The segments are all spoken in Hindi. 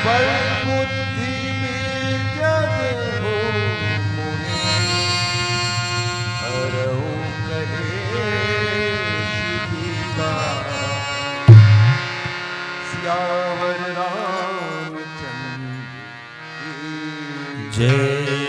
बल बुद्धि जग हो मुनि हरऊ कहे शिविका सियावर रामचंद्र की जय।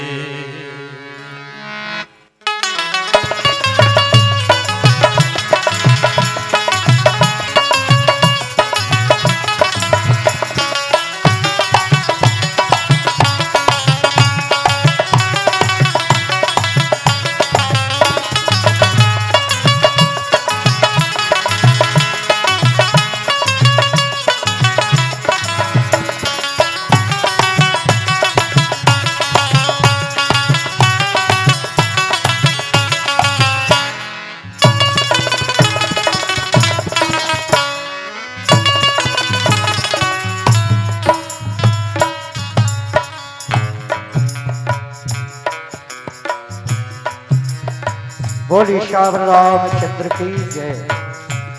बोली श्याम रामचंद्र की जय।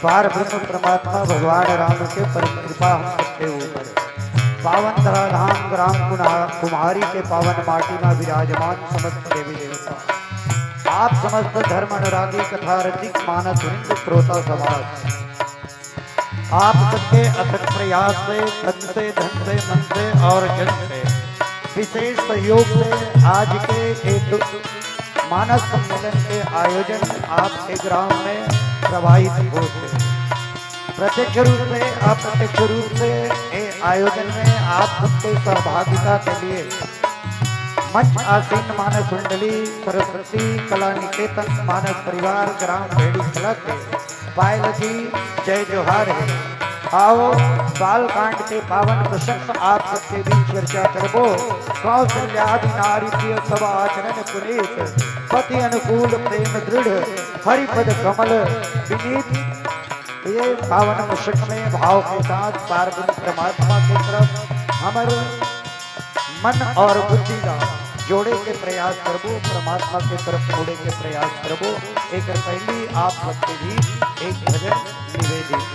द्वार ब्रह्म परमात्मा भगवान राम के परम कृपा हम सबके ऊपर। पावन धराधाम ग्राम कुमारी के पावन माटी में विराजमान समस्त देवी देवता, आप समस्त धर्म अनुरागी कथा रसिक मानस वृंद श्रोता समाज, आप सबके अथक प्रयास से तन से धन से मन से और जन से विशेष सहयोग से आज के एक मानस सम्मेलन के आयोजन आपके ग्राम में प्रवाहित होते। प्रत्यक्ष रूप से अप्रत्यक्ष रूप से आयोजन में आप सबके सहभागिता के लिए मंच आसीन मानस मंडली सरस्वती कला निकेतन मानस परिवार ग्राम भेड़ी कला के पायल जी जय जोहार है। आओ बालकांड के पावन प्रसंग आप सबके बीच चर्चा करबो। कौशल्यादि नारी प्रिय सब आचरण पुनीत पति अनुकूल प्रेम दृढ़ हरिपद कमल विनीत। ये पावन प्रसंग में भाव के साथ पार्वती परमात्मा की तरफ हमारे मन और बुद्धि का जोड़े के प्रयास करबो, परमात्मा के तरफ जोड़े के प्रयास करबो। एक पहली आप सबके बीच एक भजन निवेदित।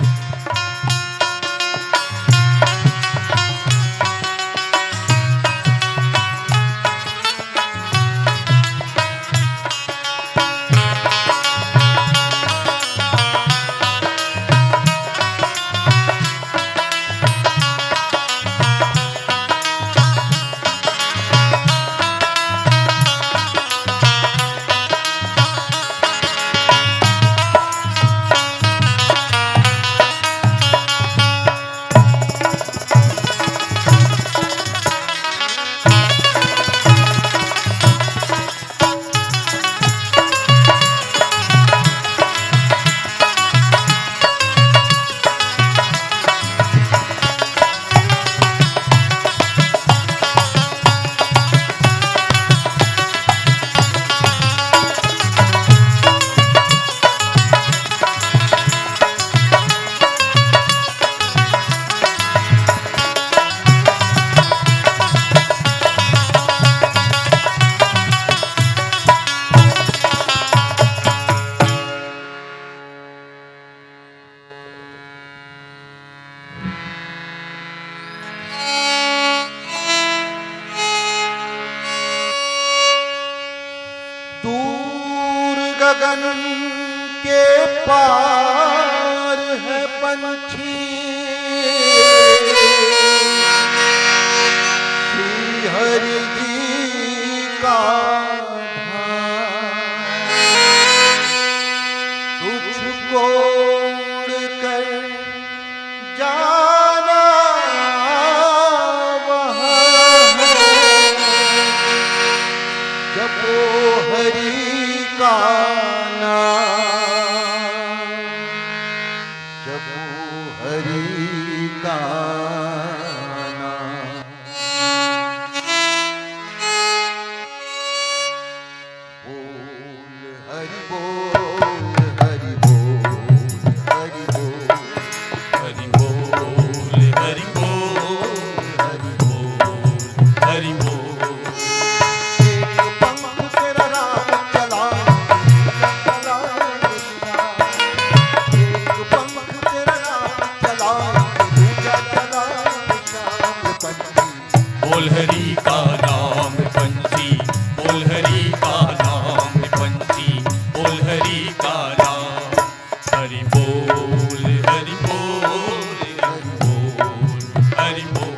गगन के पार है पंछी श्री हरि जी का तुझको उड़कर जाना वहाँ है जपो हरि का नाम जपो हरि बोल हरि का नाम पंछी, बोल हरि का नाम पंछी, बोल हरि का नाम। हरि बोल हरि बोल हरि बोल हरि बोल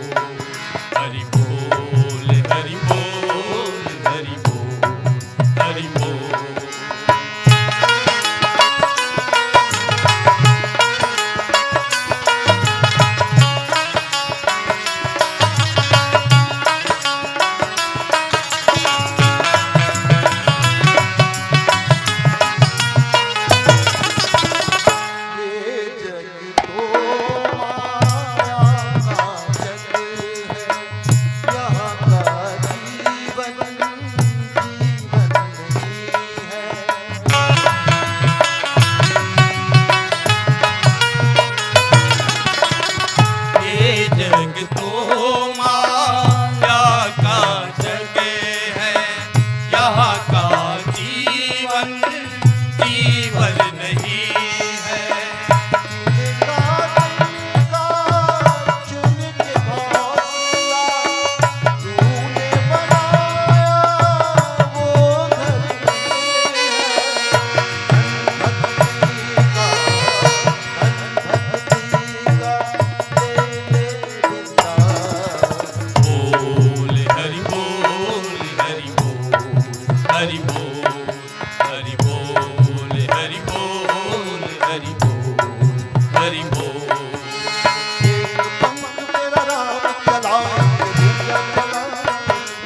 हरि बोल हरि बोल हरि बोल हरि बोल। ये जग तो माया का जग है, यहाँ का जीवन जीवन नहीं है। ये जग तो माया का जग है, यहाँ का जीवन जीवन नहीं है। का चुन के घोंसला तूने बनाया वो घर में है। धन भक्ति का ले बिंदा। बोल हरि बोल हरि बोल हरि बोल हरि बोल हरि बोल हरि बोल हरि बोल। एक पंख तेरा राम चलाएंगे दूजा चलाएगा।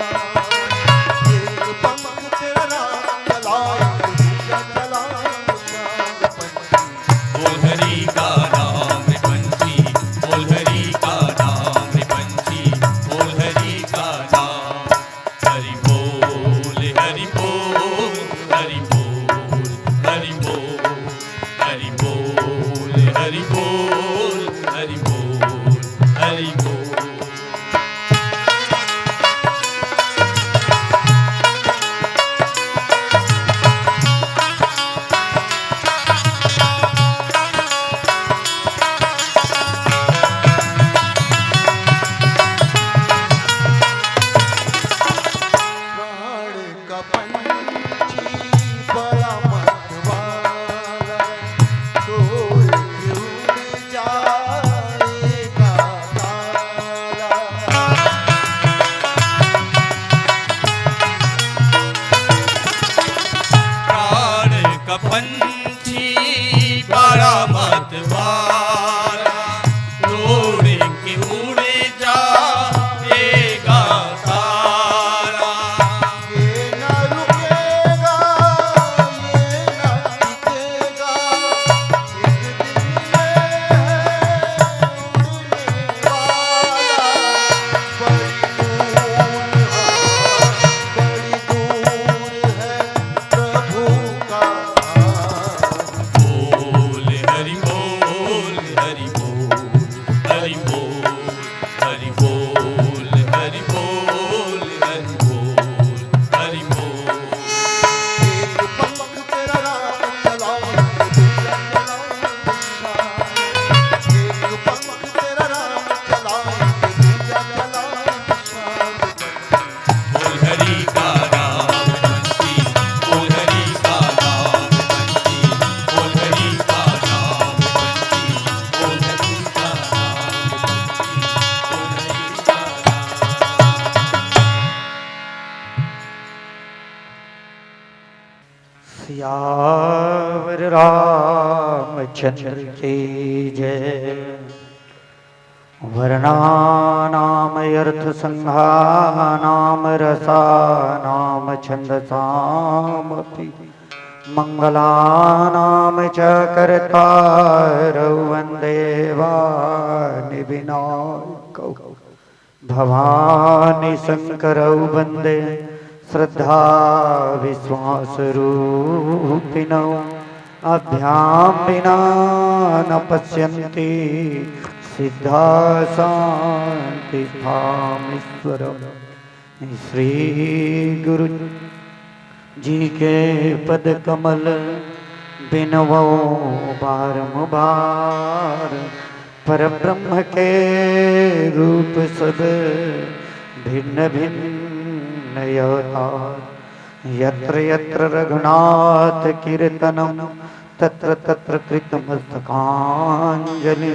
एक पंख तेरा राम चलाएंगे दूजा चलाएगा। बोल हरि का नाम पंछी, बोल हरि का नाम पंछी, बोल हरि का नाम। हरि बोल हरि बोल हरि बोल हरि बोल हरि बोल हरि बोल हरि बोल हरि बोल। प्राण का पंछी बड़ा मतवाला, तोड़ के उड़ जाएगा ताला। प्राण का पंछी बड़ा मतवाला, तोड़ के उड़ जाएगा तारा। ये न रुकेगा, ये न टिकेगा, एक दिन ये है उड़ने वाला। बड़ी दूर है प्रभु का धाम। बोल हरि बोल हरि बोल हरि बोल हरि बोल हरि बोल हरि बोल हरि बोल। एक पंख तेरा राम चलाएंगे दूजा चलाएगा। एक पंख तेरा राम चलाएंगे दूजा चलाएगा। बोल हरि का नाम पंछी, बोल हरि का नाम पंछी, बोल हरि का नाम पंछी, बोल हरि का नाम पंछी, बोल हरि का नाम। सियावर रामचंद्र की जय। वर्णानाम अर्थ संघानाम रसानाम छन्दसामपि मंगलानाम च कर्तारौ वन्दे वाणि विनायकौ। भवानी शंकरौ वन्दे श्रद्धा विश्वास रूपिणौ। अभ्यां विना न पश्यन्ति सिद्धा शांति धामीश्वरम्। श्री गुरु जी के पद कमल बिनवो बारंबार। पर ब्रह्म के रूप सब भिन्न भिन्न अवतार यत्र यत्र रघुनाथ कीर्तनम तत्र तत्र कृतमस्तकांजलि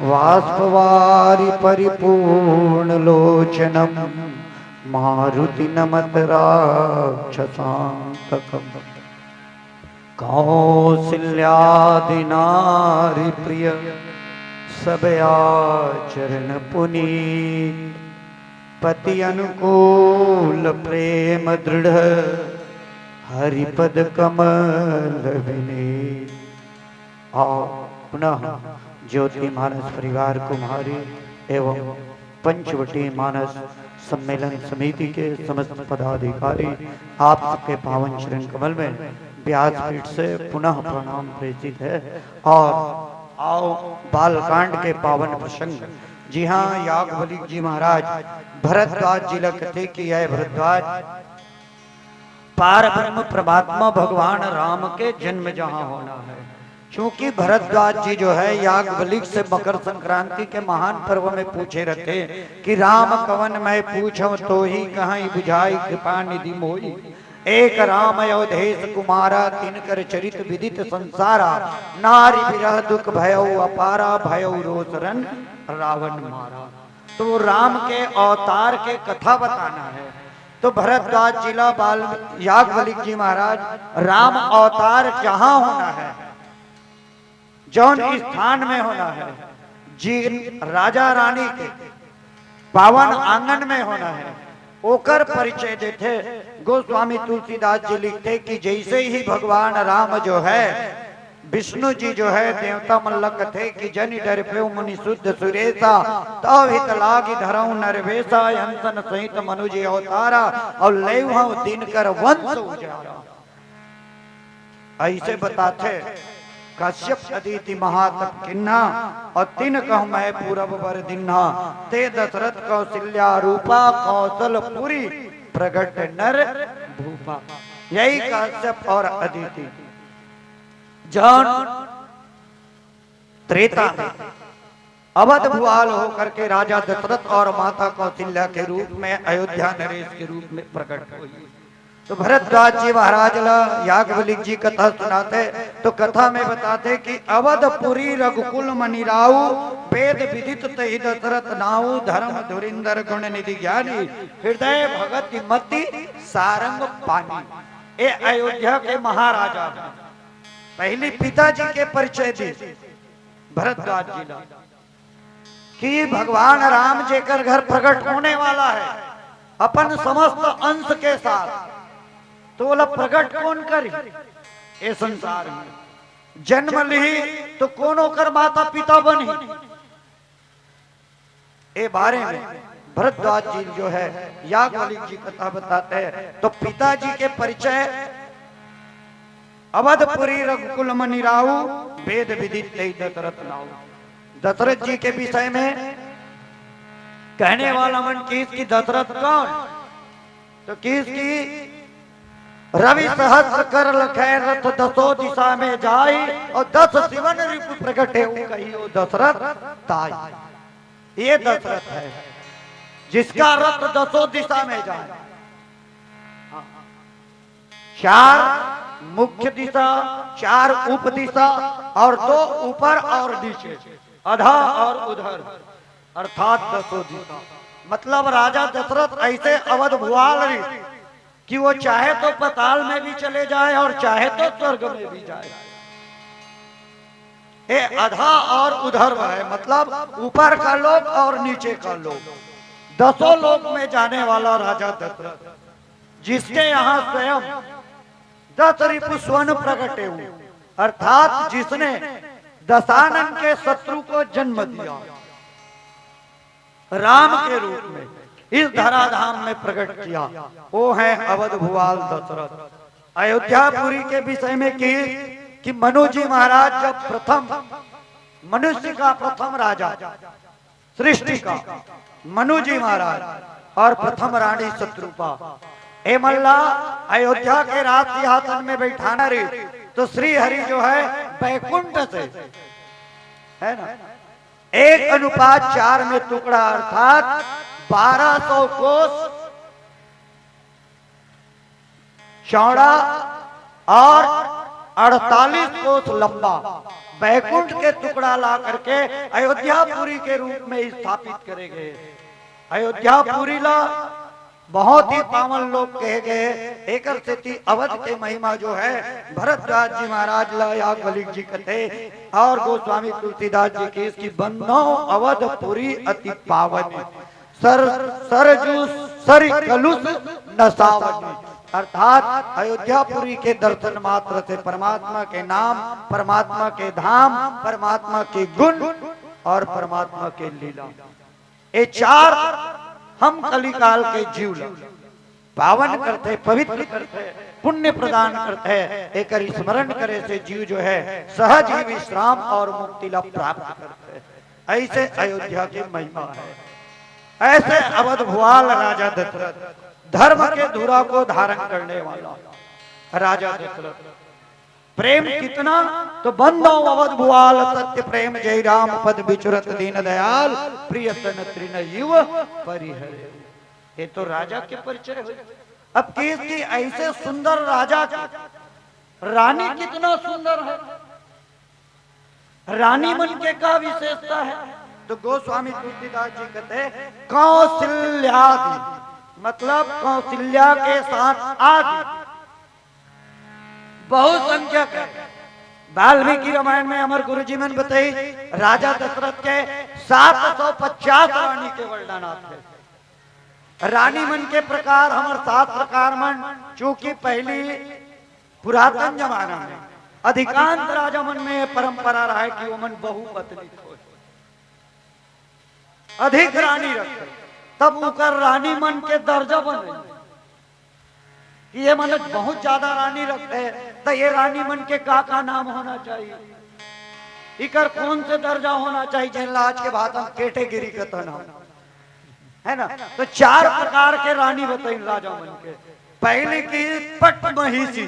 वाष्पवारि परिपूर्ण लोचनम मारुति नमत राक्षसांतकम कौसल्यादि नारी प्रिय सब आचरण पुनीत पति अनुकूल प्रेम दृढ़ हरिपद कमल विनीत। आओ पुनः ज्योति मानस परिवार कुमारी एवं पंचवटी मानस सम्मेलन समिति के समस्त पदाधिकारी आप सबके पावन शरण कमल में व्यासपीठ से पुनः प्रणाम प्रेषित है। और आओ बालकांड के पावन प्रसंग, जी हाँ, याज्ञवल्क्य जी महाराज भरद्वाज जी लिखते कि यह भरद्वाज पार ब्रह्म परमात्मा भगवान राम के जन्म जहाँ होना है। क्योंकि भरद्वाज जी जो है याज्ञवल्क्य से मकर संक्रांति के महान पर्व में पूछे रहते कि राम कवन मैं पूछो तो ही कहीं बुझाई कृपा निधि मोई। एक राम अयोध्येश कुमारा तिनकर चरित विदित संसारा नारी विरह दुख भयउ अपारा भयउ रोष रन रावण मारा। तो राम के अवतार के कथा बताना है। तो भरद्वाज जिला बाल याज्ञवल्क्य जी महाराज राम अवतार जहां होना है, जौन स्थान में होना है, जी राजा रानी के पावन आंगन में होना है, ओकर परिचय देते गोस्वामी तुलसीदास जी लिखते कि जैसे ही भगवान राम जो है विष्णु जी जो है देवता मल्लक थे कि जनि डर पे मुनि शुद्ध सुरेशा तव हित लागी धरऊ नरवेशा हंसन सहित मनुज अवतारा और लेवहु दिन कर वंश उजारा। ऐसे बताते कश्यप अदिति महातप किन्ना और तिन कह मैं पूरब बर दिन्हा ते दशरथ कौशल्या रूपा कौशलपुरी प्रगट नर भूपा। यही कश्यप और अदिति जौन त्रेता में अवध भुआल होकर के राजा दशरथ और माता कौशल्या के रूप में अयोध्या नरेश के रूप में प्रकट हुई। तो भरद्वाज जी महाराज याज्ञवल्क्य जी कथा सुनाते तो कथा में बताते कि अवधपुरी रघुकुल मनिराऊ वेद विदित तहि दशरथ नाऊ धर्म धुरिंदर गुण निधि ज्ञानी हृदय भगत मति सारंग पानी। ए अयोध्या के महाराजा पहले पिताजी के परिचय दी भरद्वाज जी कि भगवान राम जेकर घर प्रकट होने वाला है अपन समस्त अंश के साथ, तो बोला प्रकट कौन करी ए संसार में, जन्म ली तो कौन होकर माता पिता बनी। ए बारे में भरद्वाज जी जो है याज्ञवल्क्य जी कथा बताते हैं। तो पिताजी के परिचय अवधपुरी रघुकुल मनिराऊ वेद विदित तहि दशरथ नाऊ। दशरथ जी के विषय में कहने वाला मन की दशरथ कौन, तो किसकी रवि सहस्र कर लखै रथ दसो दिशा में जाई और 10 शिवन रिपु प्रगटे कहियो दशरथ ताई। ये दशरथ है जिसका रथ 10 दिशा में जाए। 4 मुख्य दिशा, 4 उप दिशा और 2 ऊपर और नीचे, अधा और उधर, अर्थात 10 दिशा। मतलब राजा दशरथ ऐसे अवध भुआल कि वो चाहे तो पाताल में भी चले जाए और चाहे तो स्वर्ग में भी जाए। ये अधा और उधर है, मतलब ऊपर का लोक और नीचे का लोक, 10 लोक में जाने वाला राजा दशरथ, जिसके यहाँ स्वयं 10 रिपु स्वर्ण प्रकटे हुए, अर्थात जिसने दशानन के शत्रु को जन्म दिया राम के रूप में इस धराधाम में प्रकट किया, वो है अवध भुआल दशरथ। अयोध्यापुरी के विषय में कि मनु जी महाराज जब प्रथम मनुष्य का प्रथम राजा सृष्टि का मनु जी महाराज और प्रथम रानी शत्रुपा, ए मल्ला अयोध्या के राज सिंहासन में बैठाना रे, तो श्री हरि जो है बैकुंठ से है ना 1:4 में टुकड़ा, अर्थात 1200 कोस चौड़ा और 48 कोस लंबा बैकुंठ के टुकड़ा ला करके अयोध्यापुरी के रूप में स्थापित करे गए। अयोध्यापुरी ला बहुत ही पावन लोग कहे गए। एक स्थिति अवध के महिमा जो है भरद्वाज जी महाराज ला या कलिक जी कथे और गोस्वामी तुलसीदास जी की इसकी बंधो अवधपुरी अति पावन सरजू सरि कलुष नसावन। अर्थात अयोध्यापुरी के दर्शन मात्र से परमात्मा के नाम, परमात्मा के धाम, परमात्मा के गुण और परमात्मा के लीला, ये चार हम कलिकाल के जीव पावन करते, पवित्र करते, पुण्य प्रदान करते, एक स्मरण करे से जीव जो है सहज ही विश्राम और मुक्ति लाभ प्राप्त करते। ऐसे अयोध्या की महिमा है। ऐसे अवध भुआल राजा दशरथ, धर्म के धुरा को धारण करने वाला राजा दशरथ, प्रेम कितना तो बंदो अवध भुआल सत्य प्रेम जय राम पद बिचुरत दीन दयाल प्रियतन तृण युव परिहर। ये तो राजा के परिचय हुए। अब किसी ऐसे सुंदर राजा की रानी कितना सुंदर है, रानी मन के का विशेषता है तो गोस्वामी तुलसीदास जी कहते कौशल्यादि, मतलब कौशल्या के साथ आदि बहुसंख्यक है। वाल्मीकि रामायण में अमर गुरु जी ने बताई राजा दशरथ के 750 रानी के वर्णनाथ है। रानी मन के प्रकार हमार 7 प्रकार मन, चूंकि पहली पुरातन जमाना में अधिकांश राजा मन में परंपरा रहा है कि वो मन बहुपत्नी हो, अधिक रानी रखते, तब उकर रानी मन के दर्जा बने कि ये मन बहुत ज्यादा रानी रखते हैं तो ये रानी मन के का नाम होना चाहिए, इकर कौन से दर्जा होना चाहिए, जिन आज के बाद हम कैटेगरी का तो नाम है ना। तो 4 प्रकार के रानी बताई राजा मन के। पहले की पट महिषी,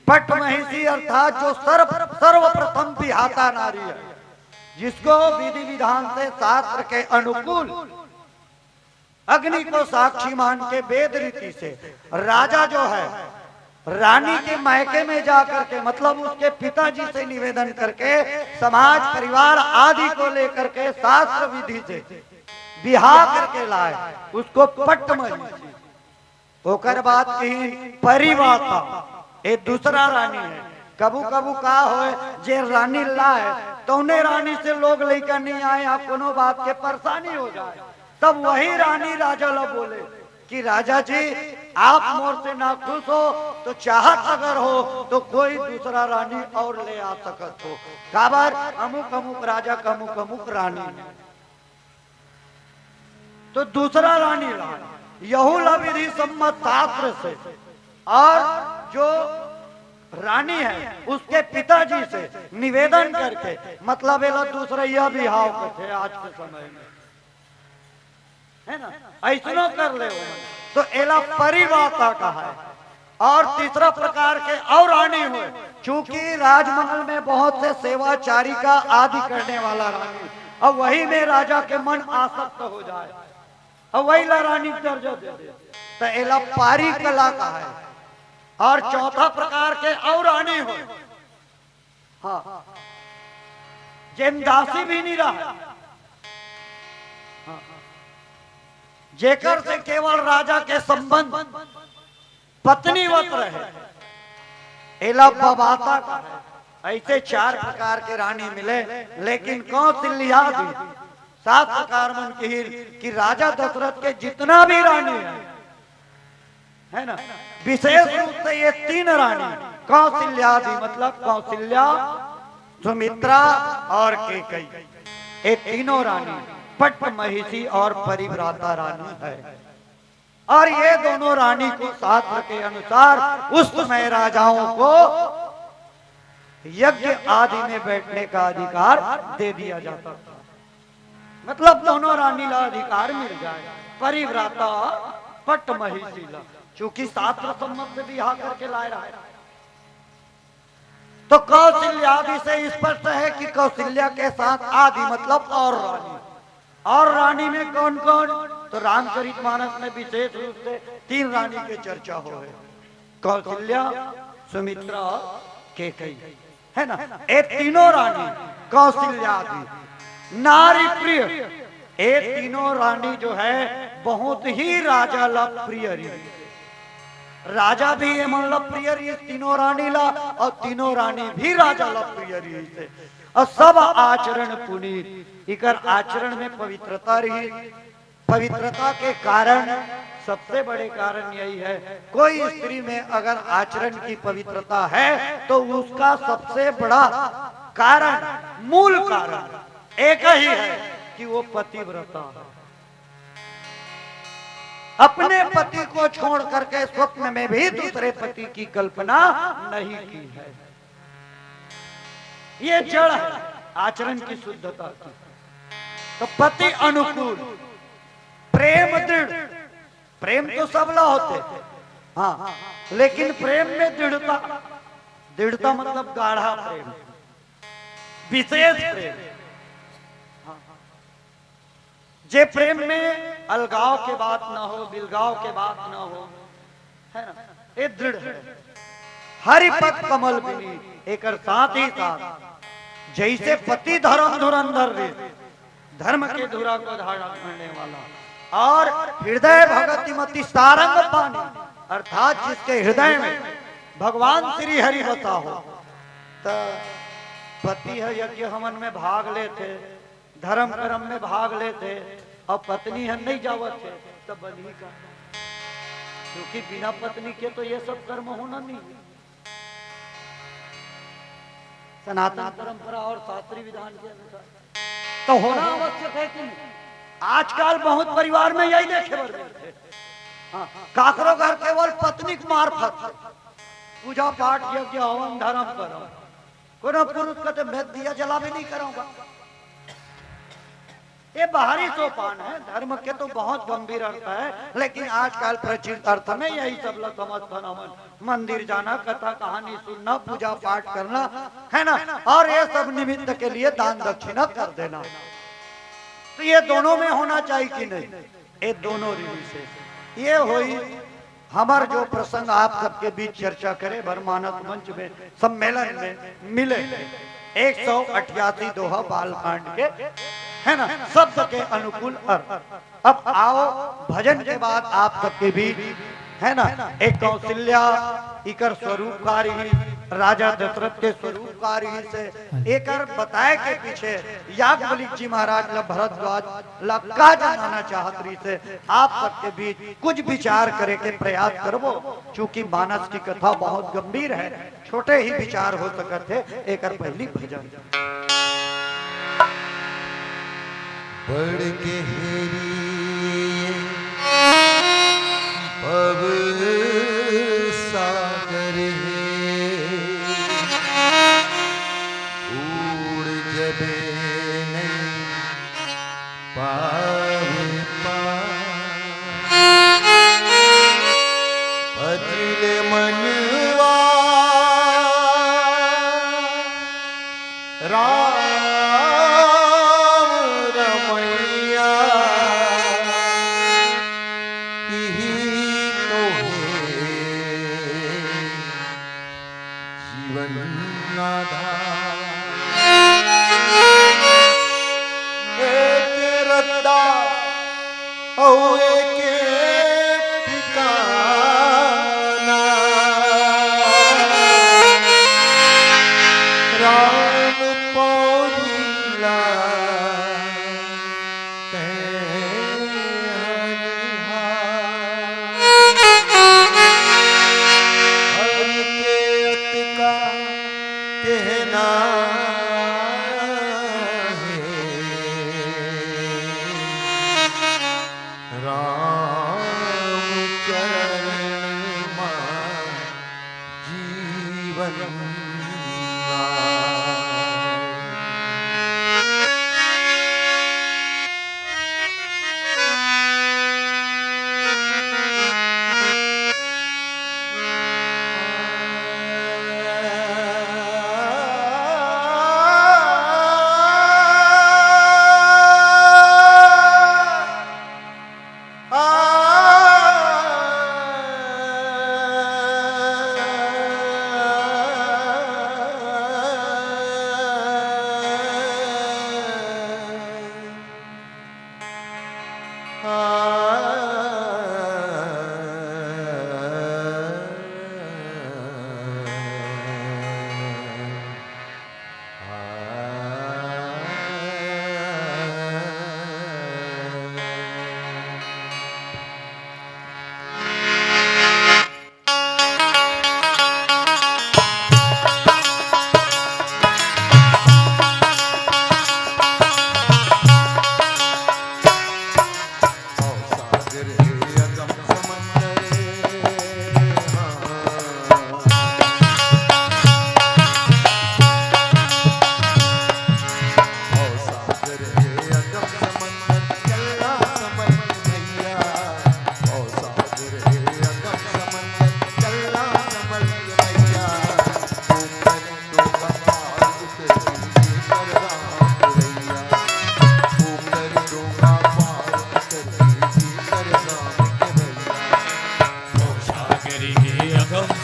पट महिषी अर्थात जो सर्वप्रथम विहाता नारी है, जिसको विधि विधान से शास्त्र के अनुकूल अग्नि को साक्षी मान के वेद रीति से राजा जो है रानी के मायके में जाकर के, मतलब उसके पिताजी से निवेदन करके समाज परिवार आदि को लेकर के शास्त्र विधि से बिहार करके लाए, उसको पट महिषी। ओकर बाद की परिवाता, ये दूसरा रानी है। कबू कबू का होए जे रानी लाए तो उन्हें रानी से लोग लेकर नहीं आए, आप कोनो बात के परेशानी हो जाए, तब वही रानी राजा ला बोले कि राजा जी आप मोर से ना खुश हो तो चाहत अगर हो तो कोई दूसरा रानी और ले आ सकत हो। काबर अमुक अमुक राजा का अमुक अमुक रानी, तो दूसरा रानी ला यहूला विधि सम्मत शास्त्र से, और जो रानी है उसके पिताजी से निवेदन करके, मतलब एला दूसरा यह बिहाव करते आज के समय में है ना, ऐसनो कर ले तो एला परिवाता का है। और तीसरा प्रकार के और रानी हुए, चूंकि राजमहल में बहुत से सेवाचारी का आदि करने वाला रानी, और वही में राजा के मन आसक्त हो जाए और वही ला रानी दर्जा दे दे तो एला पारी कला का है। और चौथा प्रकार के और रानी हुए, हाँ जिन दासी भी नहीं रहा, जेकर से केवल राजा के संबंध पत्नीवत रहे, एला बबाता का है। ऐसे 4 प्रकार के रानी मिले, लेकिन कौशल्या भी 7 प्रकार मन की राजा दशरथ के जितना भी रानी है ना, विशेष रूप से ये 3 रानी कौशल्यादि, मतलब कौशल्या, सुमित्रा और केकई, ये तीनों रानी पट महिषी और परिव्राता रानी है। और ये दोनों रानी को शास्त्र के अनुसार उस समय राजाओं को यज्ञ आदि में बैठने का अधिकार दे दिया जाता था, मतलब दोनों रानी ला अधिकार मिल जाए, परिव्राता पट महिषी ला, चूंकि शास्त्र सम्मत से बिहार करके लाए रहा है। तो कौशल्यादि से स्पष्ट है कि कौशल्या के साथ आदि मतलब और रानी, और रानी में कौन कौन, तो रामचरितमानस में विशेष रूप से 3 रानी के चर्चा हो है, कौशल्या, सुमित्रा और कैकेयी, है ना। ये तीनों रानी कौशल्या थी नारी प्रिय, ये तीनों रानी जो है बहुत ही राजा ला प्रिय रही। राजा भी ये मतलब प्रिय रही तीनों रानी ला, और तीनों रानी भी राजा ला प्रिय रही से, और सब आचरण पुनीत, इकर आचरण में पवित्रता रही। पवित्रता के कारण सबसे बड़े कारण यही है, कोई स्त्री में अगर आचरण की पवित्रता है तो उसका सबसे बड़ा कारण, मूल कारण एक ही है कि वो पतिव्रता है। अपने पति को छोड़ करके स्वप्न में भी दूसरे पति की कल्पना नहीं की है। ये जड़ है आचरण की शुद्धता की। तो पति अनुकूल, प्रेम दृढ़, प्रेम तो सबला होते, हाँ, लेकिन प्रेम में दृढ़ता, दृढ़ता मतलब गाढ़ा प्रेम, विशेष प्रेम, जे प्रेम में अलगाव के बात ना हो, बिलगाव के बात ना हो, है ना, ये दृढ़ है। हरिपद कमल बिनी, एक साथ ही साथ जैसे पति धर्म धुरंधर रे, धर्म के धुरा को धारण करने वाला, और हृदय भगति मति सारंग पानी, अर्थात जिसके हृदय में भगवान श्री हरि बसा हो, तो पति है यज्ञ हवन में भाग लेते, धर्म कर्म में भाग लेते, और पत्नी है नहीं जावत है, तब बनी का, क्योंकि बिना पत्नी के तो ये सब कर्म होना नहीं। सनातन परंपरा और शास्त्रीय विधान के अनुसार तो होना आवश्यक है कि आजकल बहुत परिवार में यही देखे बरते, हाँ, काकरो घर केवल पत्नी के मार्फत पूजा पाठ यज्ञ हवन धर्म करो, कोनो पुरुष कहते मैं दिया जला भी नहीं करूंगा। ये बाहरी सोपान है, धर्म के तो बहुत गंभीर अर्थ है, लेकिन आजकल प्रचलित अर्थ में यही सब लोग समझना, मंदिर जाना, कथा कहानी सुनना, पूजा पाठ करना, है ना, और ये सब निमित्त के लिए दान दक्षिणा कर देना। तो ये दोनों में होना चाहिए कि नहीं? ये दोनों रीति से ये हुई हमार जो प्रसंग आप सबके बीच चर्चा करे भरमानस मंच में सम्मेलन में मिले 188 दोहा बालकांड के, है ना, शब्द के अनुकूल अर्थ। अब आओ भजन के बाद आप सबके बीच, है ना, एक कौशल्या इकर स्वरूपकारी राजा दशरथ के स्वरूपकारी से एक बताए के पीछे याज्ञवल्क्य जी महाराज ला भरद्वाज ला का जानना चाहत रही से आप सबके बीच कुछ विचार करे के प्रयास करबो, क्योंकि मानस की कथा बहुत गंभीर है, छोटे ही विचार हो सकते थे। एक पहली भजन बढ़ गहरी भव सागर है, उड़ जबे नहीं पावे अजिल मनवा राम रमैया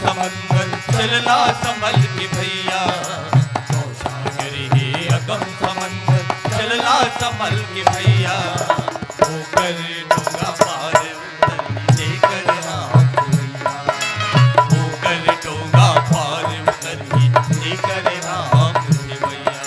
समंदर चलना संभल के भैया, सागर हे अगम समंदर चलना संभल के भैया, होकर डूंगा पार उतर लेकर राम भैया, होकर डूंगा पार उतर लेकर राम भैया।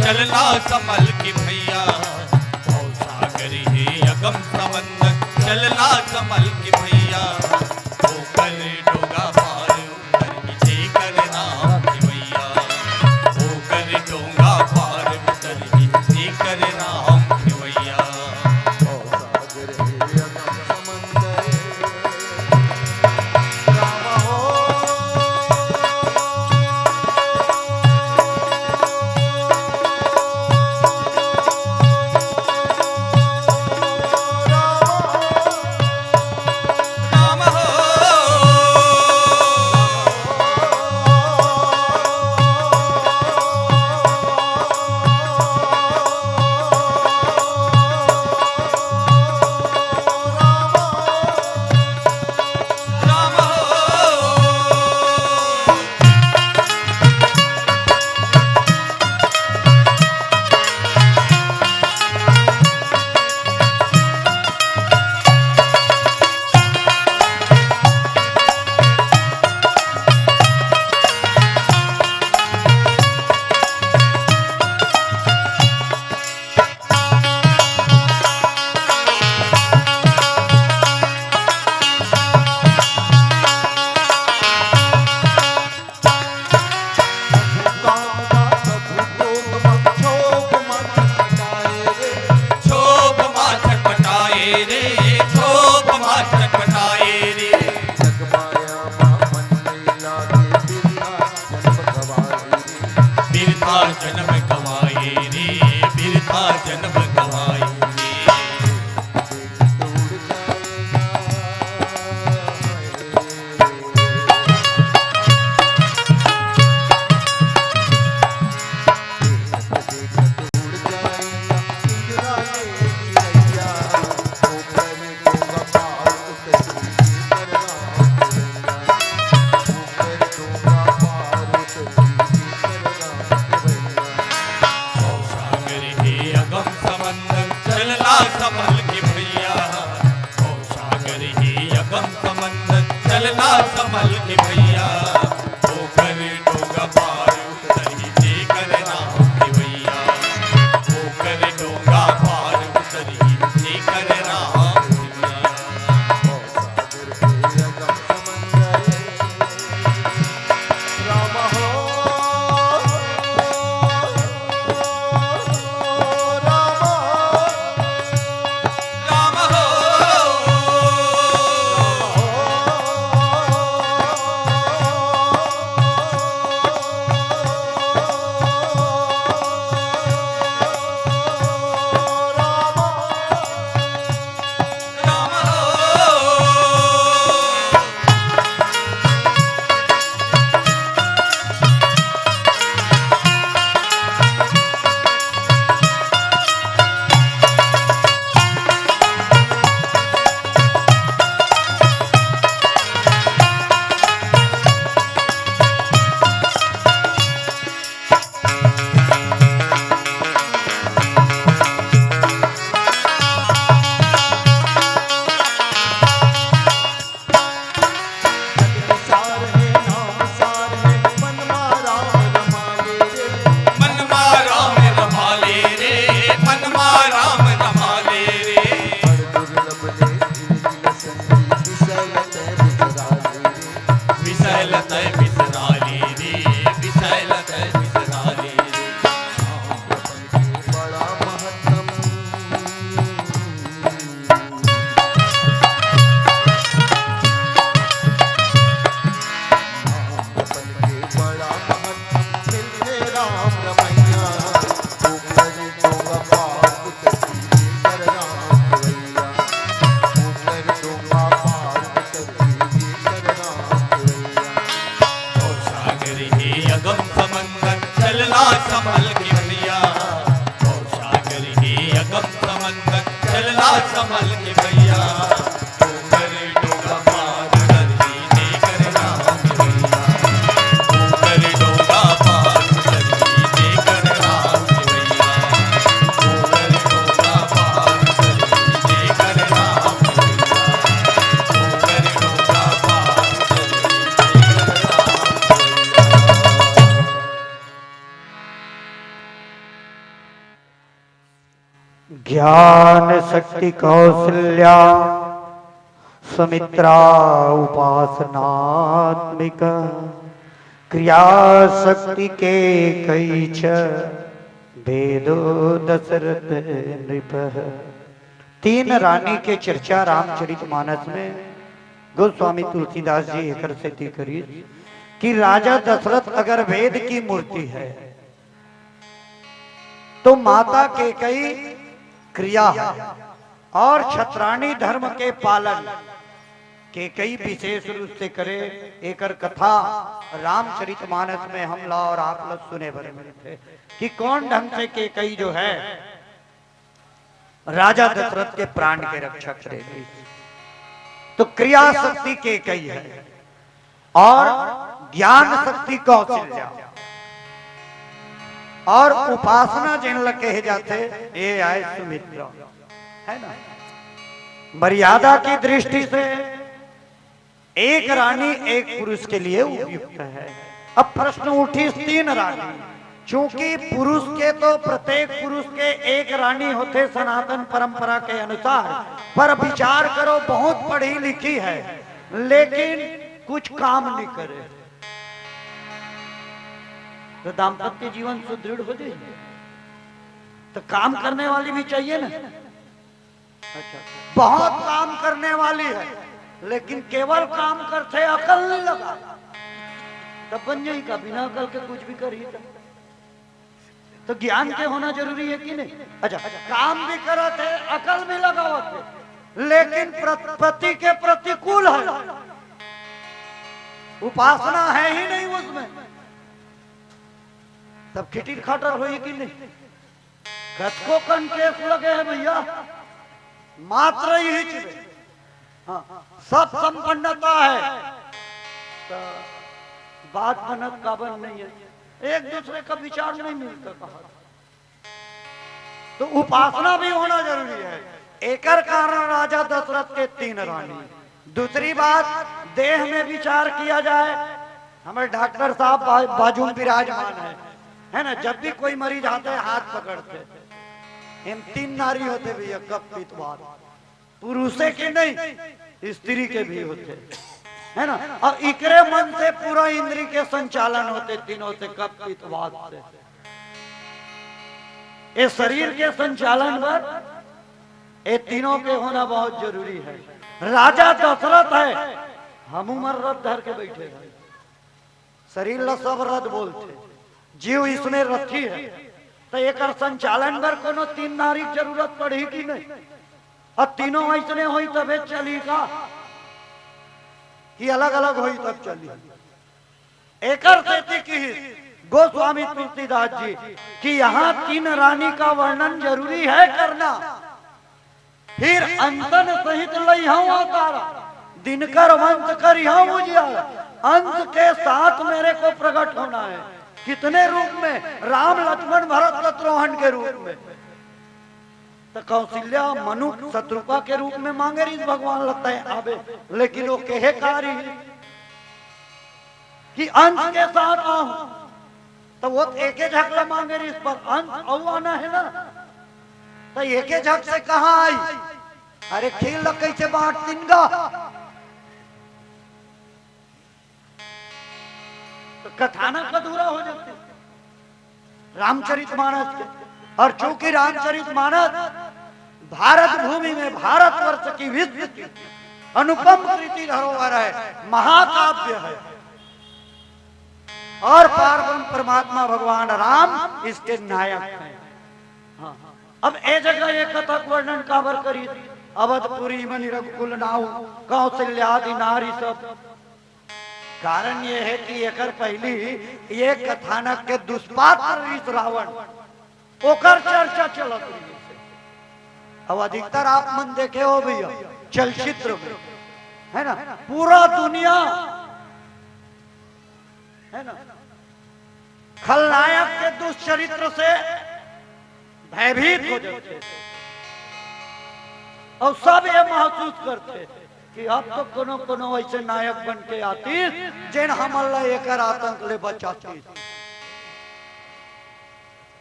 चलना संभल के भैया, सागर हे अगम समंदर चलना संभल के भैया, होकर डोंगा पार उतर लेकर राम भैया, होकर डोंगा पार उतर लेकर राम भैया। सागर हे अगम समंदर राम हो। जन्म गवाए रे, बिरथा जन्म गवाए रे। विसैलत विसराली रे, विसैलत विसराली रे। बड़ा महत्तम जपन के बड़ा महत्तम मिलने राम रमैया तू कर दूंगा पार उतरी कर राम रवैया तू कर दूंगा पार उतरी कर राम रवैया और सागर ही अगम समंदर चलना संभल के भैया, और सागर ही अगम समंदर चलना संभल के भैया। तू कर डूबा पार उतरी दे कर राम भैया, तू कर डूबा पार उतरी दे कर राम भैया, तू कर डूबा पार उतरी दे कर राम भैया, तू कर डूबा पार उतरी ज्ञान शक्ति कौशल्या सुमित्रा उपासनात्मिक क्रिया शक्ति के कई छ भेदो दशरथ नृप। तीन रानी के चर्चा रामचरितमानस में गोस्वामी तुलसीदास जी एकर से ती करी कि राजा दशरथ अगर वेद की मूर्ति है तो माता के कई क्रिया है और क्षत्राणी धर्म के पालन के कई विशेष रूप से करे। एकर कथा रामचरितमानस में हम ला और आप लोग सुने भरे थे कि कौन ढंग से के कई जो है राजा दशरथ के प्राण के रक्षक रहेगी। तो क्रिया शक्ति के कई है और ज्ञान शक्ति कौशल्या और उपासना जिन लग कहे जाते ये आए सुमित्रा है ना। मर्यादा की दृष्टि से एक रानी एक पुरुष के लिए उपयुक्त है। अब प्रश्न उठी तीन रानी, चूंकि पुरुष के तो प्रत्येक पुरुष के एक रानी होते सनातन परंपरा के अनुसार, पर विचार करो बहुत पढ़ी लिखी है लेकिन कुछ काम नहीं करे तो दाम्पत्य जीवन सुदृढ़ हो जाए। तो काम करने वाली भी चाहिए ना। अच्छा, बहुत काम करने वाली है लेकिन केवल काम करते अकल नहीं लगा तब बन जाई का बिना अकल के कुछ भी करिए तो ज्ञान के होना जरूरी है कि नहीं। अच्छा, काम भी करते अकल भी लगावते लेकिन पति के प्रतिकूल है, उपासना है ही नहीं उसमें, तब खिटिर खाटर होई कि नहीं। कथको कन केस लगे हैं भैया, मात्र यही चीज हाँ, सब संपन्नता है तो बात बनत काबन नहीं है, एक दूसरे का विचार नहीं मिलता कहा। तो उपासना भी होना जरूरी है। एकर कारण राजा दशरथ के तीन रानी। दूसरी बात, देह में विचार किया जाए, हमारे डॉक्टर साहब बाजू में विराजमान है ना। जब भी कोई मरीज आते हैं हाथ पकड़ते, हम तीन नारी होते भैया, कप पीतवार, पुरुषे के नहीं स्त्री के भी होते है ना। और इकरे मन से पूरा इंद्री के संचालन होते तीनों से, कप पीतवार से। ये शरीर के संचालन पर ये तीनों के होना बहुत जरूरी है। राजा दशरथ है, हम उमर रथ धर के बैठे हैं, शरीर ला सब रथ बोलते, जीव इसमें रथी है। तो एक संचालन पर कोनो तीन नारी जरूरत पड़ी कि नहीं। और तीनों ऐसने हुई तबे चली का कि अलग अलग हुई तब चली। एकर से की गोस्वामी तुलसीदास जी कि यहाँ तीन रानी का वर्णन जरूरी है करना। फिर अंतन सहित लइहूं अवतारा, दिनकर वंश करिहूं उजियारा। अंत के साथ मेरे को प्रकट होना है। कितने रूप में? राम लक्ष्मण भरत शत्रुघ्न के रूप में। तो कौशल्या मनु शत्रुपा के रूप में मांगे रही भगवान लगता है आबे, लेकिन वो कहे कार्य कि अंश के साथ आऊं, तो वो एक झकला मांगे रही, इस पर अंश औ आना है ना। तो एक झक से कहा आई? अरे खेल कैसे बांट दिनगा। तो कथानक अधूरा हो जाते रामचरितमानस के। और चूंकि रामचरितमानस भारत भूमि में भारतवर्ष की विश्व की अनुपम कृति धरोहर है, महाकाव्य है, और पारब्रह्म परमात्मा भगवान राम इसके नायक हैं। हाँ। अब ए जगह ये कथक वर्णन काबर करी अवधपुरी मणि रघुकुल नाऊ कौशल्यादि नारी सब। कारण ये है कि एकर पहली ये कथानक के दुष्पात्र इस रावण ओकर चर्चा चलत रही। अब अधिकतर आप मन देखे हो भैया चलचित्र में, है ना, पूरा दुनिया है ना खलनायक के दुष्चरित्र से भयभीत हो जाते और सब ये महसूस करते कि अब तो कोनो कोनो ऐसे नायक बन के आती जिन हमला एकर आतंक ले बचाती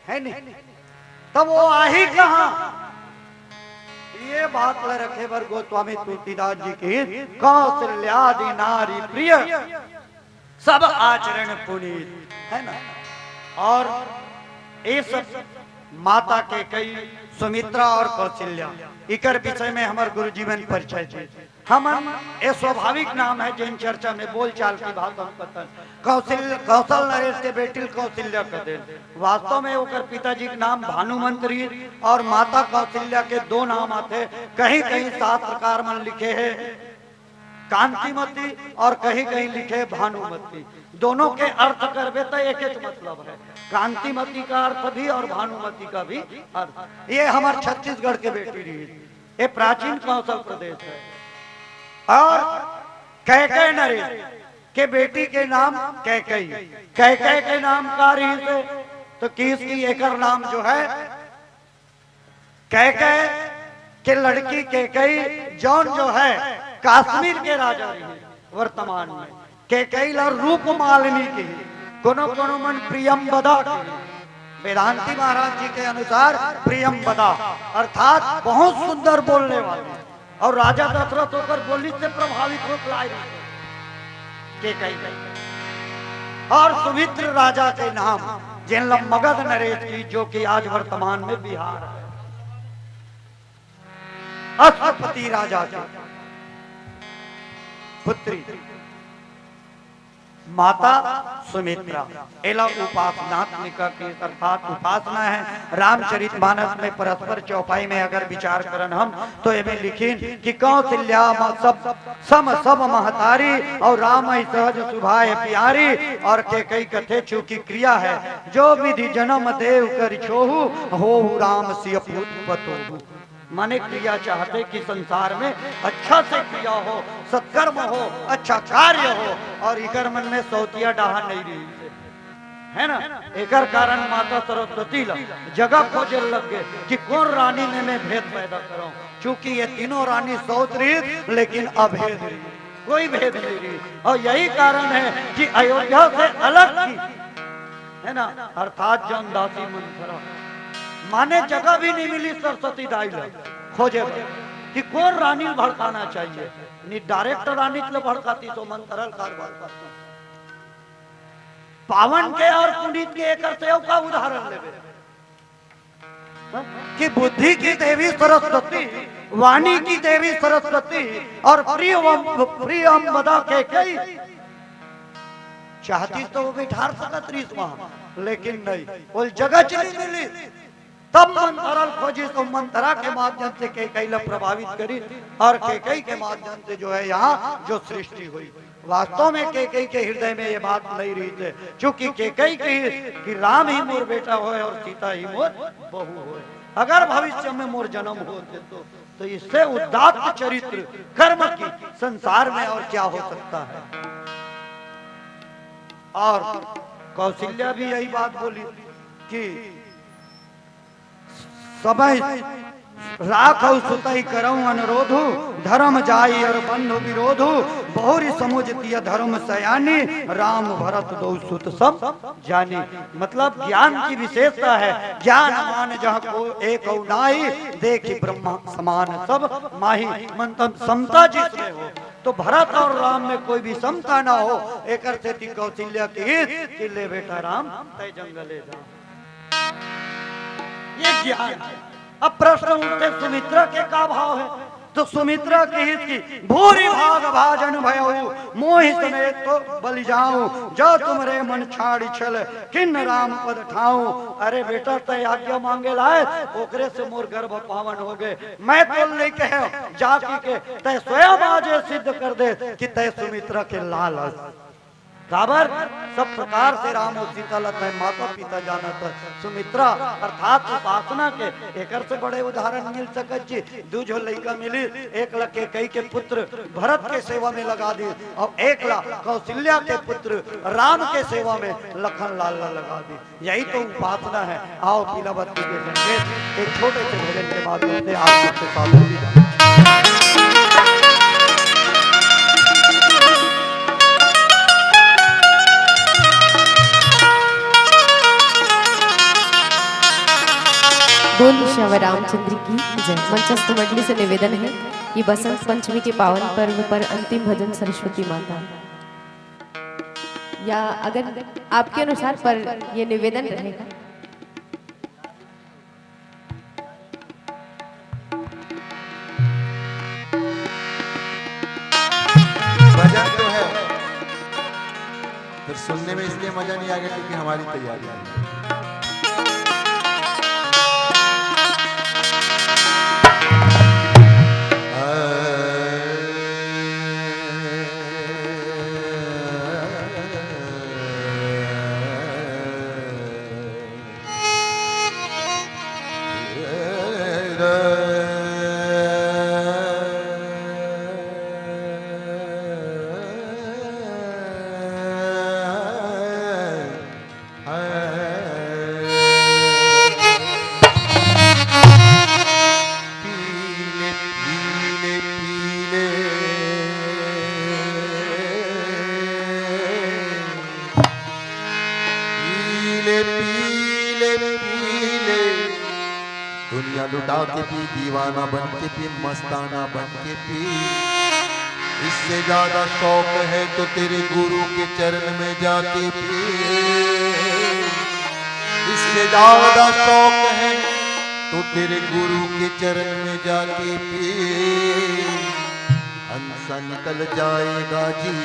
है नहीं। तब वो आही कहां ये बात ले रखे बर गोस्वामी तुलसीदास जी की कौशल्यादि नारी प्रिय सब आचरण पुनीत, है ना। और ये सब माता के कई सुमित्रा और कौशल्या इकर विषय में हमारे गुरु जीवन परिचय थे। हम ये स्वाभाविक नाम है जिन चर्चा में बोलचाल की बात हम कथन कौशल नरेश के बेटिल कौशल्या कहते। वास्तव में ओकर पिताजी के नाम भानुमंत्री और माता कौशल्या के दो नाम आते। कहीं कहीं शास्त्रकार मन लिखे हैं कांतिमती और कहीं कहीं लिखे भानुमती। दोनों के अर्थ करबे तो एक एक मतलब है, कांतिमती का अर्थ भी और भानुमती का भी अर्थ। ये हमारे छत्तीसगढ़ के बेटी रही, ये प्राचीन कौशल प्रदेश है। और कैकेय नरेश के बेटी के नाम कैकेयी, कैकेय के नाम का रही थे तो किसकी एकर नाम जो है कैकेय के लड़की कैकेयी जौन जो है कश्मीर के राजा रही वर्तमान में। कैकेयी और रूप मालिनी की कोनो कोनो मन प्रियंवदा की। वेदांती महाराज जी के अनुसार प्रियंवदा अर्थात बहुत सुंदर बोलने वाली और राजा दशरथ होकर बोली से प्रभावित हो लाए और सुमित्र राजा के नाम जिन मगध नरेश की जो कि आज वर्तमान में बिहार है। अश्वपति राजा की पुत्री माता सुमित्रा एला उपासनात्मिका की अर्थात उपासना है। रामचरितमानस में परस्पर चौपाई में अगर विचार करन हम तो एमें लिखीन कि कौशल्या सब महतारी और राम ही सहज सुभाए प्यारी और के कई कथे चूकी क्रिया है जो विधि जन्म देव कर छोहु हो राम सिय पुत पतोहु। माने क्रिया चाहते कि संसार में अच्छा से क्रिया हो, सत्कर्म हो, अच्छा कार्य हो और इकर मन में सौतिया डाहा नहीं रही है ना। एकर कारण माता सरस्वती जगह खोजे लग गए कि कौन रानी में मैं भेद पैदा करूं। चूंकि ये तीनों रानी सौत रही लेकिन अभेद रही, कोई भेद नहीं रही। और यही कारण है कि अयोध्या से अलग थी, है ना, अर्थात जौन दासी मंथरा माने जगह भी नहीं मिली सरस्वती दाई खोजे कि कौन रानी भड़काना चाहिए। नहीं डायरेक्ट रानी के भड़काती तो मन तरल कारवार करता। पावन के और पुनीत के एक सेव का उदाहरण लेवे कि बुद्धि की देवी सरस्वती, वाणी की देवी सरस्वती और प्रियंवदा के कई चाहती तो वो बिठार सकत रही वहां, लेकिन नहीं वो जगह चली मिली। तब मंथरा खोजी तो मंथरा के माध्यम से कैकेयी प्रभावित करी और कैकेयी के माध्यम से जो है यहाँ जो सृष्टि हुई। वास्तव में कैकेयी के हृदय में ये बात नहीं रही थी, चूंकि कैकेयी की राम ही मोर बेटा होए और सीता ही मोर बहू होए। अगर भविष्य में मोर जन्म होते तो इससे उदात्त चरित्र कर्म की संसार में और क्या हो सकता है। और कौशल्या भी यही बात बोली कि सबई राखौ सुतई करऊं अनुरोधु धर्म जाई और बंधु विरोधु बहुरी समुझतिय धर्म सयानी राम भरत दो सुत सब जानी। मतलब ज्ञान की विशेषता है, ज्ञान मान जहाँ को एक नाई देखी ब्रह्मा समान सब माही। मतलब समता जिसमें हो तो भरत और राम में कोई भी समता ना हो, एक से थी कौशल्या की हित कि ले बेटा राम तय जंगले जा। ये ज्ञान है। अब प्रश्न उठते सुमित्रा के का भाव है, तो सुमित्रा के हित की भूरी भाग भाजन भयऊ मोहि समेत तो बलि जाऊं, जो तुमरे मन छाड़ी छल किन राम पद ठाऊं। अरे बेटा तय आज्ञा मांगे लाए, ओकरे से मोर गर्भ पावन हो गए, मैं तो नहीं कहे जाति के तय स्वयं आजे सिद्ध कर दे कि तय सुमित्रा के लाल काबर सब प्रकार से राम और सीता लता माता पिता जानत सुमित्रा अर्थात उपासना के एकर से बड़े उदाहरण मिल सकत जी। दूजो लड़का मिली, एक लके कई के पुत्र भरत के सेवा में लगा दी और एक ला कौशल्या के पुत्र राम के सेवा में लखन लाल लगा दी। यही तो उपासना है। आओ पीलावती के संकेत एक छोटे से भजन के माध्यम से आप सबके सामने दी जाए। बोल श्याम रामचंद्र की जय। मंचस्थ मंडली से निवेदन है कि बसंत पंचमी के पावन पर्व पर अंतिम भजन सरस्वती माता, या अगर आपके अनुसार पर ये निवेदन रहेगा। भजन तो है, फिर सुनने में इसलिए मजा नहीं आ गया क्योंकि हमारी तैयारी है। दुनिया लुटा के पी, दीवाना बन के पी, मस्ताना बन के पी। इससे ज्यादा शौक है तो तेरे गुरु के चरण में जाके पी। इससे ज्यादा शौक है तो तेरे गुरु के चरण में जाके पी। हंसा निकल जाएगा जी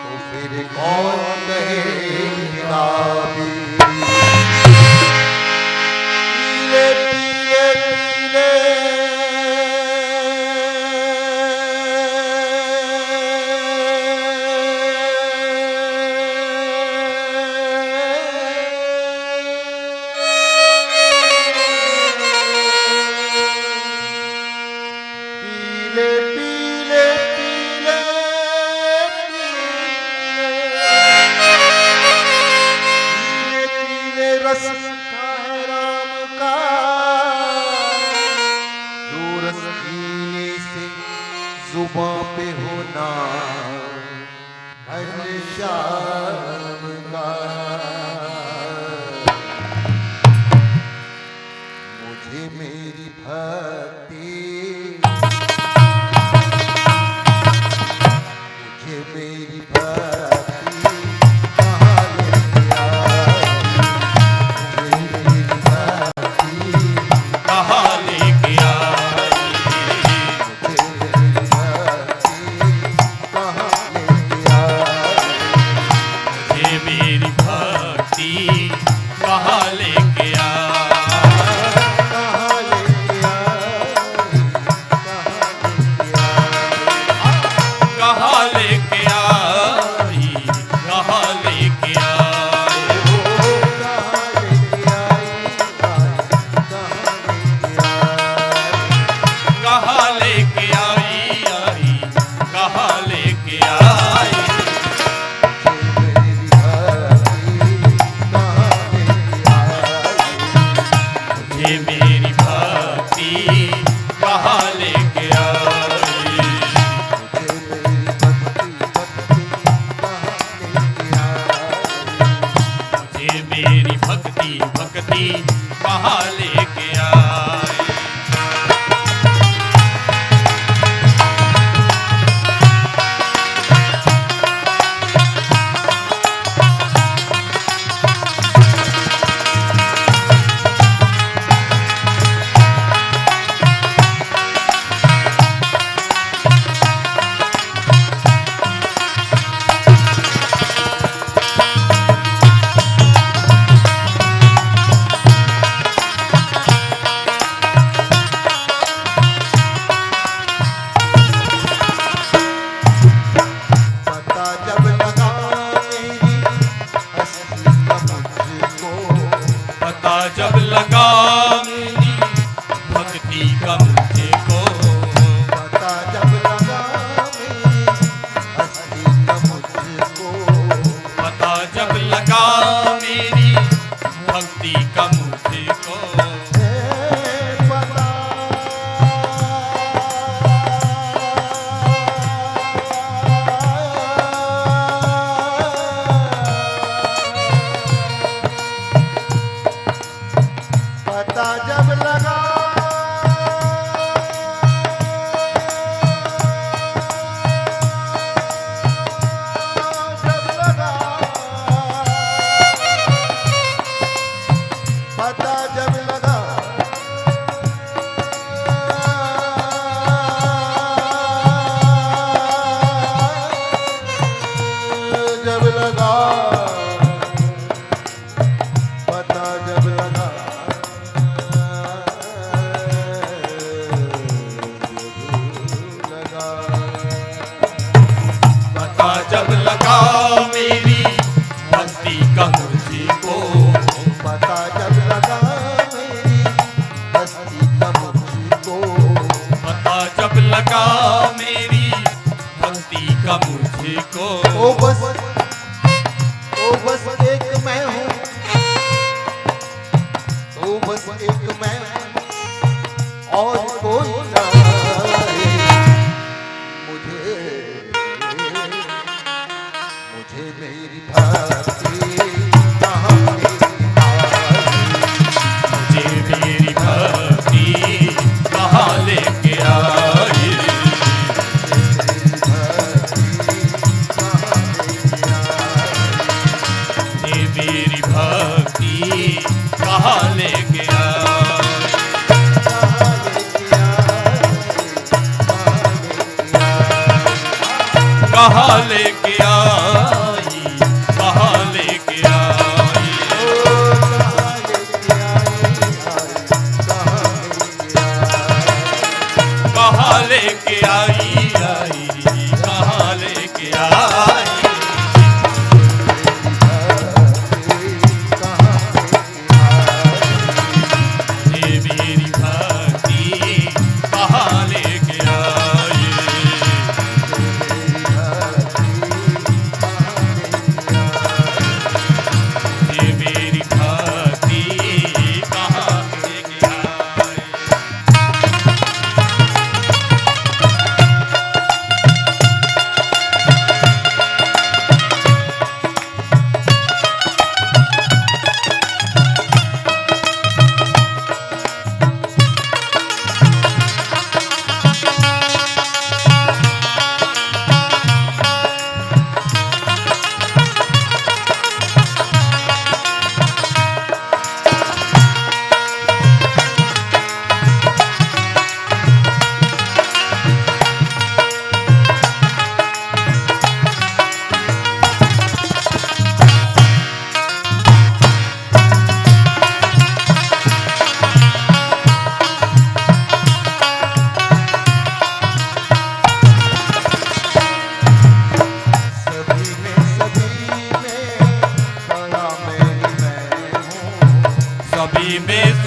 तो फिर कौन कहेगा भी। जुबां पे होना हर शाम का। मुझे मेरी भक्ति, मुझे मेरी भक्ति कहाँ लेके आई। मुझे मेरी भक्ति कहाँ लेके आई। कहाँ लेके आए। जब लगा मेरी भक्ति का मुझको, पता जब लगा मेरी हस्ती का मुझको, पता जब लगा मेरी भक्ति का मुझको, पता जब लगा पता जब लगा जब लगा पता जब लगा पता जब लगा मेरी भक्ति का मुझको, पता जब लगा मेरी हस्ती का मुझको, पता जब लगा मेरी भक्ति का मुझको, ओ बस एक मैं हूँ, ओ बस एक मैं हूँ, और कोई ना मुझे मेरी भक्ति कहाँ मेरी मुझे मेरी भक्ति कहाँ लेके आई, मुझे मेरी भक्ति कहाँ लेके आई, कहाँ लेके आई, कहाँ लेके आई, कहाँ लेके आई, कहाँ लेके आई, ये मेरी भक्ति कहाँ लेके आई, ये मेरी भक्ति कहाँ लेके आई।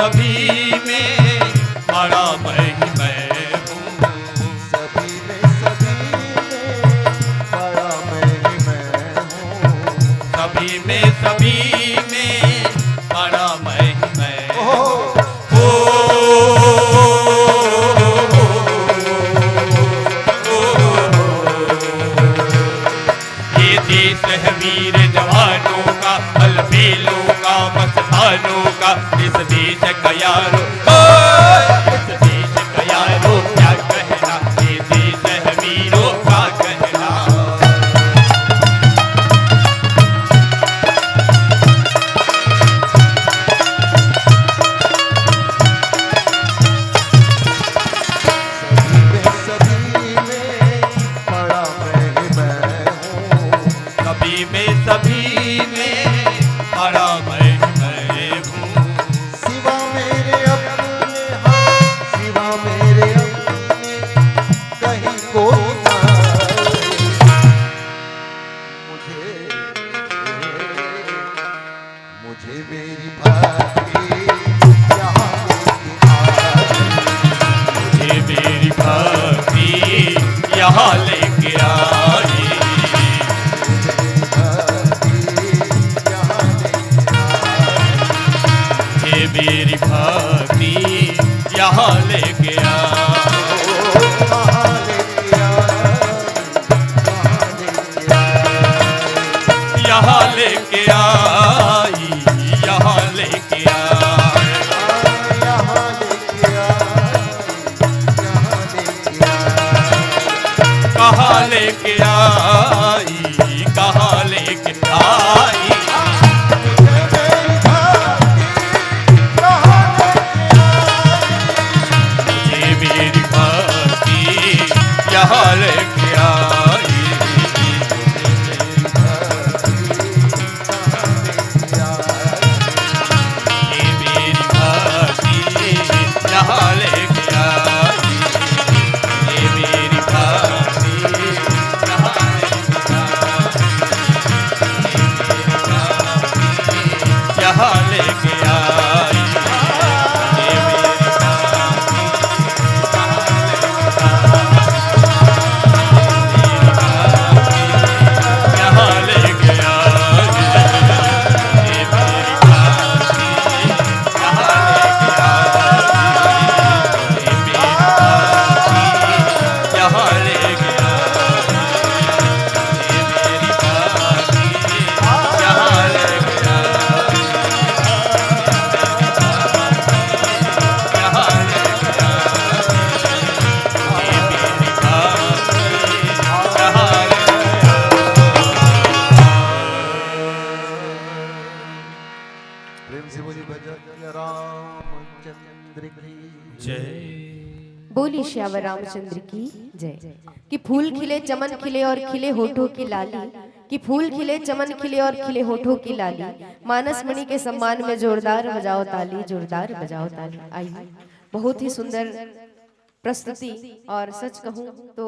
सभी में बड़ा मैं ही मैं हूँ, सभी में बड़ा मैं ही मैं हूँ, सभी में बड़ा मैं ही मैं हूँ। ये देश है वीर जवानों का, अलबेलों का, मस्तानों का, इस देश का यारो, इस देश का यारो क्या कहना, ये देश है वीरों का कहना। सभी में बड़ा मैं ही मैं हूँ, सभी में बड़ा मैं हूँ, सिवा मेरे अपने मेरी भक्ति यहाँ लेके आ, कहाँ लेके आई, यहाँ लेके आई, यहाँ लेके आई, यहाँ लेके आई, कहाँ लेके आई, कहाँ लेके आई, मुझे मेरी भक्ति यहाँ लेके आई, ये मेरी भक्ति यहाँ लेके आई, ये मेरी भक्ति यहाँ लेके आई, यहाँ लेके आई, ये मेरी यहाँ लेके आई, ये मेरी भक्ति यहाँ लेके आई, ये मेरी भक्ति यहाँ लेके आई, ये मेरी भक्ति यहाँ लेके आई, यहाँ लेके आई, ये मेरी भक्ति यहाँ लेके प्रेम से बोली भजन रामचंद्र की जय। बोली श्यावर रामचंद्र की जय। कि फूल खिले चमन खिले और खिले होठों की लाली, कि फूल खिले चमन खिले और खिले होठों की लाली, मानस मणि के सम्मान में जोरदार बजाओ ताली, जोरदार बजाओ ताली। आइए, बहुत ही सुंदर प्रस्तुति, और सच कहूं तो